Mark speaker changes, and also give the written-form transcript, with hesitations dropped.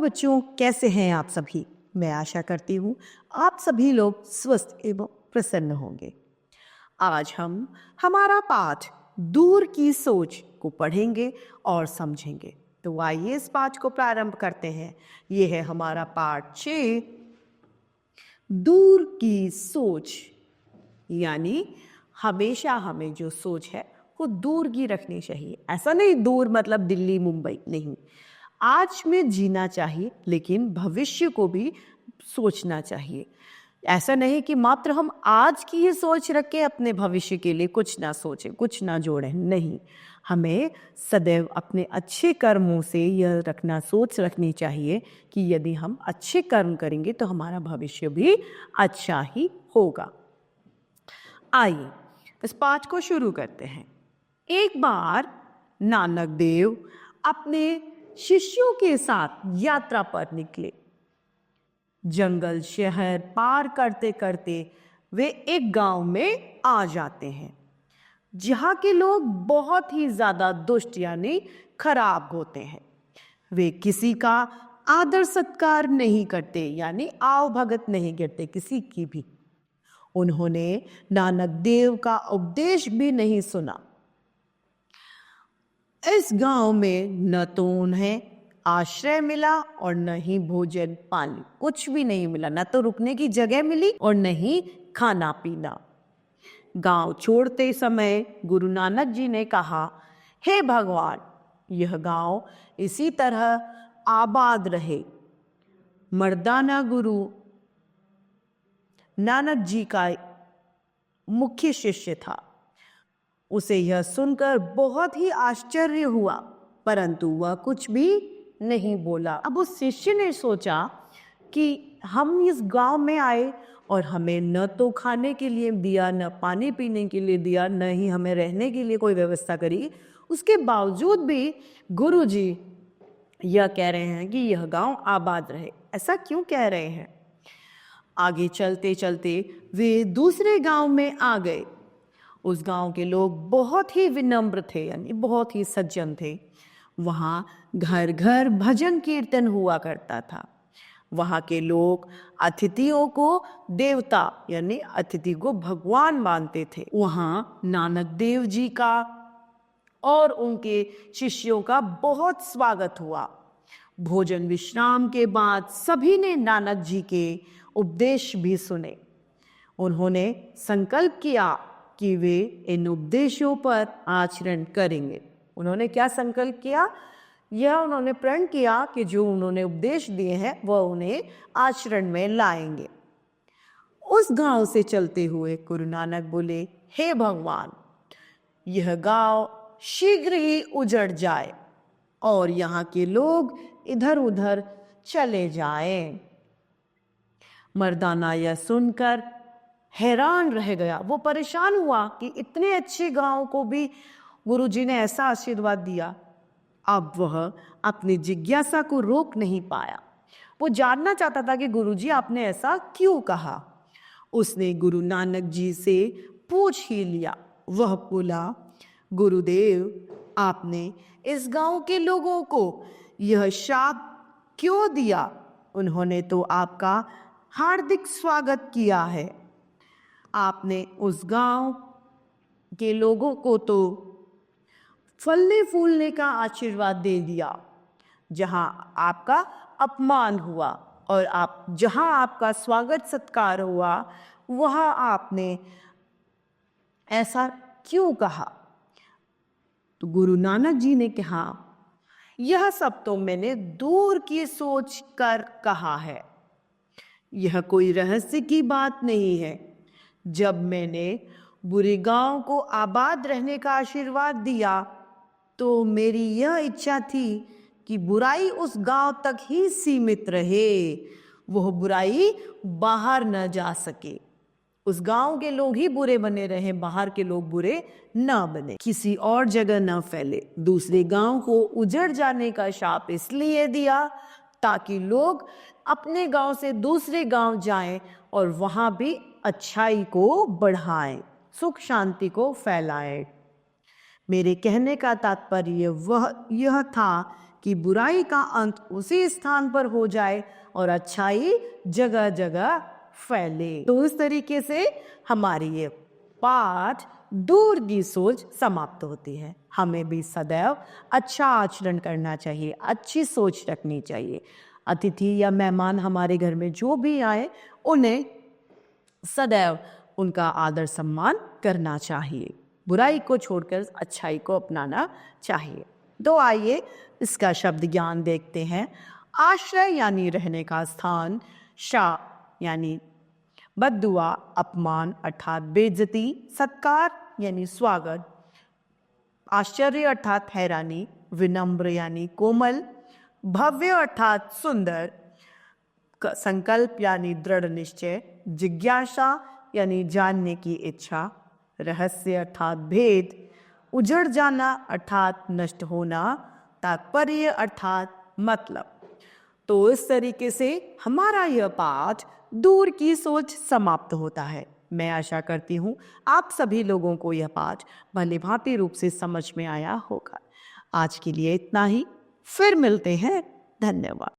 Speaker 1: बच्चों, कैसे हैं आप सभी? मैं आशा करती हूँ आप सभी लोग स्वस्थ एवं प्रसन्न होंगे। आज हम हमारा पाठ दूर की सोच को पढ़ेंगे और समझेंगे। तो आइए इस पाठ को प्रारंभ करते हैं। ये है हमारा पाठ 6, दूर की सोच। यानी हमेशा हमें जो सोच है वो दूर की रखनी चाहिए। ऐसा नहीं दूर मतलब दिल्ली मुंबई, नहीं। आज में जीना चाहिए लेकिन भविष्य को भी सोचना चाहिए। ऐसा नहीं कि मात्र हम आज की ही सोच रखें, अपने भविष्य के लिए कुछ ना सोचें, कुछ ना जोड़ें, नहीं। हमें सदैव अपने अच्छे कर्मों से यह सोच रखनी चाहिए कि यदि हम अच्छे कर्म करेंगे तो हमारा भविष्य भी अच्छा ही होगा। आइए इस पाठ को शुरू करते हैं। एक बार नानक देव अपने शिष्यों के साथ यात्रा पर निकले। जंगल शहर पार करते करते वे एक गांव में आ जाते हैं जहां के लोग बहुत ही ज्यादा दुष्ट यानी खराब होते हैं। वे किसी का आदर सत्कार नहीं करते यानी आव भगत नहीं करते किसी की भी। उन्होंने नानक देव का उपदेश भी नहीं सुना। इस गांव में न तो उन्हें आश्रय मिला और न ही भोजन पानी, कुछ भी नहीं मिला। न तो रुकने की जगह मिली और न ही खाना पीना। गांव छोड़ते समय गुरु नानक जी ने कहा, हे भगवान, यह गांव इसी तरह आबाद रहे। मर्दाना गुरु नानक जी का मुख्य शिष्य था। उसे यह सुनकर बहुत ही आश्चर्य हुआ, परंतु वह कुछ भी नहीं बोला। अब उस शिष्य ने सोचा कि हम इस गांव में आए और हमें न तो खाने के लिए दिया, न पानी पीने के लिए दिया, न ही हमें रहने के लिए कोई व्यवस्था करी। उसके बावजूद भी गुरुजी यह कह रहे हैं कि यह गांव आबाद रहे। ऐसा क्यों कह रहे हैं? आगे चलते चलते वे दूसरे गांव में आ गए। उस गांव के लोग बहुत ही विनम्र थे यानी बहुत ही सज्जन थे। वहाँ घर घर भजन कीर्तन हुआ करता था। वहाँ के लोग अतिथियों को देवता यानी अतिथि को भगवान मानते थे। वहाँ नानक देव जी का और उनके शिष्यों का बहुत स्वागत हुआ। भोजन विश्राम के बाद सभी ने नानक जी के उपदेश भी सुने। उन्होंने संकल्प किया कि वे इन उपदेशों पर आचरण करेंगे। उन्होंने क्या संकल्प किया? यह उन्होंने प्रण किया कि जो उन्होंने उपदेश दिए हैं वह उन्हें आचरण में लाएंगे। उस गांव से चलते हुए गुरु नानक बोले, हे भगवान, यह गांव शीघ्र ही उजड़ जाए और यहाँ के लोग इधर उधर चले जाएं। मर्दाना यह सुनकर हैरान रह गया। वो परेशान हुआ कि इतने अच्छे गांव को भी गुरुजी ने ऐसा आशीर्वाद दिया। अब वह अपनी जिज्ञासा को रोक नहीं पाया। वो जानना चाहता था कि गुरुजी आपने ऐसा क्यों कहा। उसने गुरु नानक जी से पूछ ही लिया। वह बोला, गुरुदेव, आपने इस गांव के लोगों को यह शाप क्यों दिया? उन्होंने तो आपका हार्दिक स्वागत किया है। आपने उस गांव के लोगों को तो फलने फूलने का आशीर्वाद दे दिया। जहां आपका अपमान हुआ और जहां आपका स्वागत सत्कार हुआ वहां आपने ऐसा क्यों कहा? तो गुरु नानक जी ने कहा, यह सब तो मैंने दूर की सोच कर कहा है। यह कोई रहस्य की बात नहीं है। जब मैंने बुरे गांव को आबाद रहने का आशीर्वाद दिया तो मेरी यह इच्छा थी कि बुराई उस गांव तक ही सीमित रहे, वह बुराई बाहर न जा सके। उस गांव के लोग ही बुरे बने रहे, बाहर के लोग बुरे न बने, किसी और जगह न फैले। दूसरे गांव को उजड़ जाने का शाप इसलिए दिया ताकि लोग अपने गांव से दूसरे गांव जाएं और वहां भी अच्छाई को बढ़ाएं, सुख शांति को फैलाएं। मेरे कहने का तात्पर्य यह था कि बुराई का अंत उसी स्थान पर हो जाए और अच्छाई जगह जगह फैले। तो इस तरीके से हमारी ये पाठ दूर की सोच समाप्त होती है। हमें भी सदैव अच्छा आचरण करना चाहिए, अच्छी सोच रखनी चाहिए। अतिथि या मेहमान हमारे घर में जो भी आए, उन्हें सदैव उनका आदर सम्मान करना चाहिए, बुराई को छोड़कर अच्छाई को अपनाना चाहिए। तो आइए इसका शब्द ज्ञान देखते हैं। आश्रय यानी रहने का स्थान, शाह यानी बद्दुआ अपमान अर्थात बेइज्जती, सत्कार यानी स्वागत, आश्चर्य अर्थात हैरानी, विनम्र यानी कोमल, भव्य अर्थात सुंदर, संकल्प यानी दृढ़ निश्चय, जिज्ञासा यानी जानने की इच्छा, रहस्य अर्थात भेद, उजड़ जाना अर्थात नष्ट होना, तात्पर्य अर्थात मतलब। तो इस तरीके से हमारा यह पाठ दूर की सोच समाप्त होता है। मैं आशा करती हूँ आप सभी लोगों को यह पाठ भली भांति रूप से समझ में आया होगा। आज के लिए इतना ही, फिर मिलते हैं। धन्यवाद।